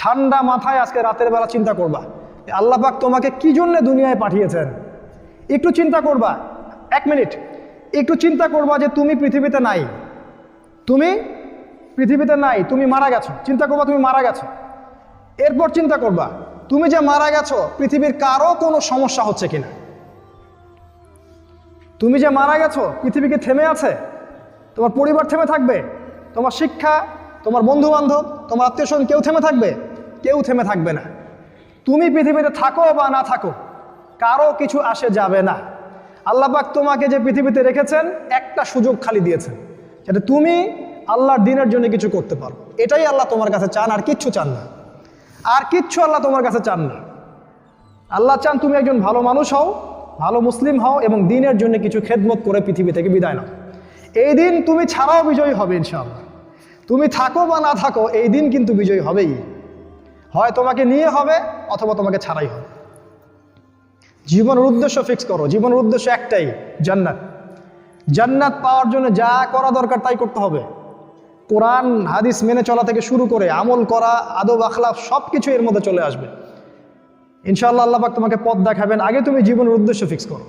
ঠান্ডা মাথায় আজকে রাতের বেলা চিন্তা করবা আল্লাহ পাক তোমাকে কি জন্য দুনিয়ায় পাঠিয়েছেন। একটু চিন্তা করবা, 1 মিনিট একটু চিন্তা করবা যে তুমি পৃথিবীতে নাই, তুমি পৃথিবীতে নাই, তুমি মারা গেছো। চিন্তা করবা তুমি মারা গেছো। এরপর চিন্তা করবা তুমি যে মারা গেছো পৃথিবীর কারো কোনো সমস্যা হচ্ছে কিনা। তুমি যে মারা গেছো পৃথিবী কি থেমে আছে? তোমার পরিবার থেমে থাকবে? তোমার শিক্ষা, তোমার বন্ধু বান্ধব, তোমার আত্মীয় স্বজন কেউ থেমে থাকবে? কেউ থেমে থাকবে না। তুমি পৃথিবীতে থাকো বা না থাকো কারো কিছু আসে যাবে না। আল্লাহ পাক তোমাকে যে পৃথিবীতে রেখেছেন একটা সুযোগ খালি দিয়েছেন, সেটা তুমি আল্লাহর দ্বীনের জন্য কিছু করতে পারো। এটাই আল্লাহ তোমার কাছে চান, আর কিচ্ছু চান না। আর কিচ্ছু আল্লাহ তোমার কাছে চান না। আল্লাহ চান তুমি একজন ভালো মানুষ হও, ভালো মুসলিম হও এবং দ্বীনের জন্য কিছু খেদমত করে পৃথিবী থেকে বিদায় নাও। এই দিন তুমি ছাড়াও বিজয়ী হবে ইনশাআল্লাহ। তুমি থাকো বা না থাকো এই দিন কিন্তু বিজয়ী হবেই। হয় তোমাকে নিয়ে হবে অথবা তোমাকে ছাড়াই হবে। জীবনের উদ্দেশ্য ফিক্স করো। জীবনের উদ্দেশ্য একটাই, জান্নাত। জান্নাত পাওয়ার জন্য যা করা দরকার তাই করতে হবে। কোরআন হাদিস মেনে চলা থেকে শুরু করে আমল করা, আদব আখলাক সব কিছু এর মধ্যে চলে আসবে ইনশাআল্লাহ। আল্লাহ পাক তোমাকে পথ দেখাবেন। আগে তুমি জীবনের উদ্দেশ্য ফিক্স করো।